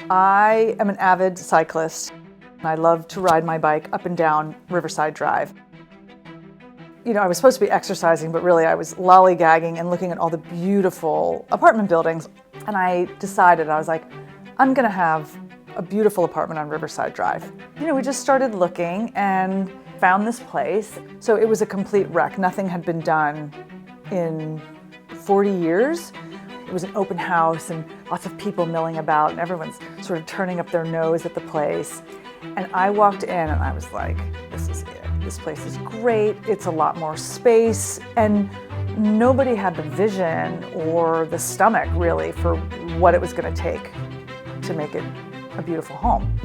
I am an avid cyclist. I love to ride my bike up and down Riverside Drive. You know, I was supposed to be exercising, but really I was lollygagging and looking at all the beautiful apartment buildings. And I decided, I was like, I'm gonna have a beautiful apartment on Riverside Drive. You know, we just started looking and found this place. So it was a complete wreck. Nothing had been done in 40 years. It was an open house and lots of people milling about and everyone's sort of turning up their nose at the place. And I walked in and I was like, this is it. This place is great. It's a lot more space. And nobody had the vision or the stomach really for what it was going to take to make it a beautiful home.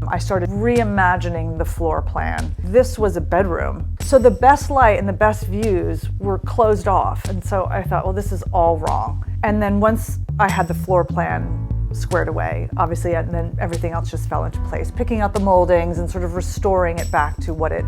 I started reimagining the floor plan. This was a bedroom. So the best light and the best views were closed off. And so I thought, well, this is all wrong. And then once I had the floor plan squared away, obviously, and then everything else just fell into place, picking out the moldings and sort of restoring it back to what it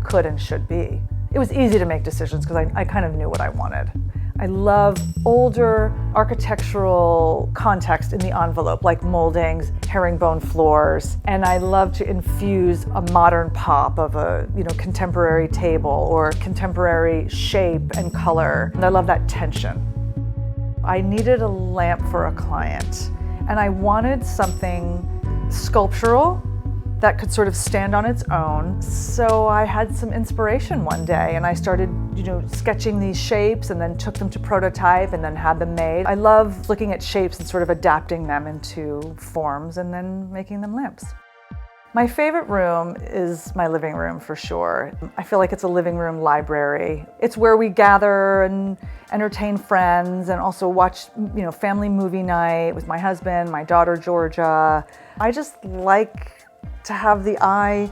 could and should be. It was easy to make decisions because I kind of knew what I wanted. I love older architectural context in the envelope, like moldings, herringbone floors, and I love to infuse a modern pop of a contemporary table or contemporary shape and color. And I love that tension. I needed a lamp for a client, and I wanted something sculptural that could sort of stand on its own. So I had some inspiration one day and I started, sketching these shapes and then took them to prototype and then had them made. I love looking at shapes and sort of adapting them into forms and then making them lamps. My favorite room is my living room for sure. I feel like it's a living room library. It's where we gather and entertain friends and also watch, family movie night with my husband, my daughter Georgia. I just like to have the eye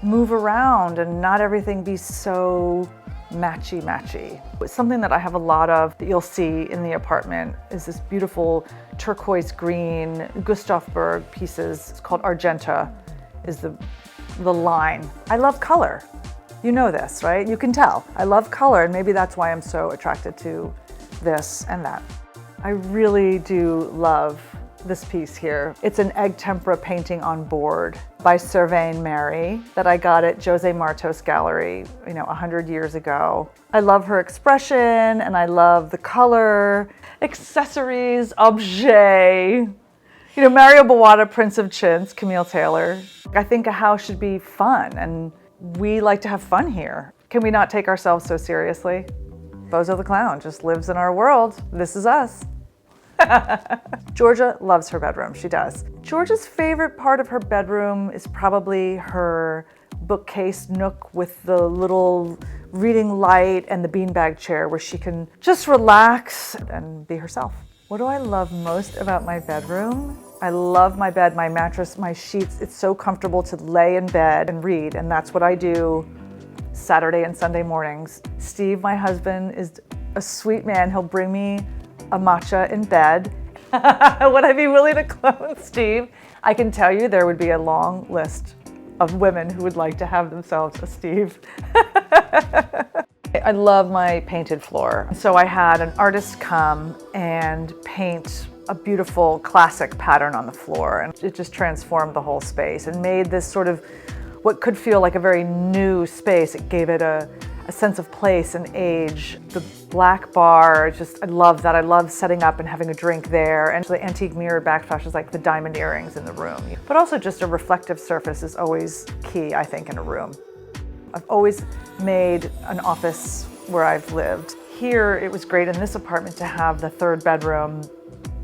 move around and not everything be so matchy-matchy. Something that I have a lot of that you'll see in the apartment is this beautiful turquoise green Gustav Berg pieces. It's called Argenta is the line. I love color. You know this, right? You can tell. I love color, and maybe that's why I'm so attracted to this and that. I really do love this piece here. It's an egg tempera painting on board by Servain Mary that I got at Jose Martos Gallery, 100 years ago. I love her expression and I love the color, accessories, objet. Mario Bawada, Prince of Chintz, Kimille Taylor. I think a house should be fun and we like to have fun here. Can we not take ourselves so seriously? Bozo the Clown just lives in our world. This is us. Georgia loves her bedroom, she does. Georgia's favorite part of her bedroom is probably her bookcase nook with the little reading light and the beanbag chair where she can just relax and be herself. What do I love most about my bedroom? I love my bed, my mattress, my sheets. It's so comfortable to lay in bed and read, and that's what I do Saturday and Sunday mornings. Steve, my husband, is a sweet man. He'll bring me a matcha in bed. Would I be willing to clone Steve? I can tell you there would be a long list of women who would like to have themselves a Steve. I love my painted floor. So I had an artist come and paint a beautiful classic pattern on the floor, and it just transformed the whole space and made this sort of what could feel like a very new space. It gave it a sense of place and age. The black bar, I love that. I love setting up and having a drink there. And the antique mirror backsplash is like the diamond earrings in the room. But also just a reflective surface is always key, I think, in a room. I've always made an office where I've lived. Here, it was great in this apartment to have the third bedroom,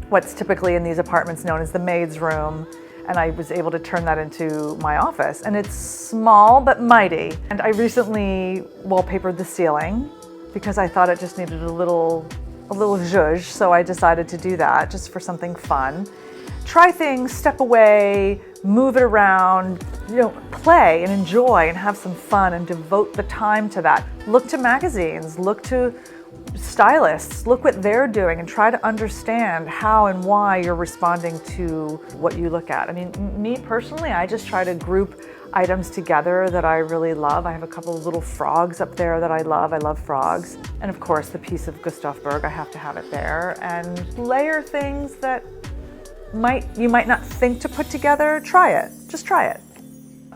what's typically in these apartments known as the maid's room. And I was able to turn that into my office. And it's small but mighty. And I recently wallpapered the ceiling because I thought it just needed a little zhuzh, so I decided to do that just for something fun. Try things, step away, move it around, play and enjoy and have some fun and devote the time to that. Look to magazines, look to stylists, look what they're doing and try to understand how and why you're responding to what you look at. I mean, me personally, I just try to group items together that I really love. I have a couple of little frogs up there that I love. I love frogs. And of course, the piece of Gustav Berg, I have to have it there. And layer things that you might not think to put together, try it. Just try it.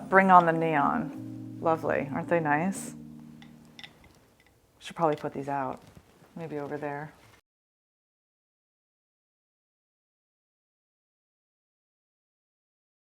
Bring on the neon. Lovely, aren't they nice? Should probably put these out, maybe over there.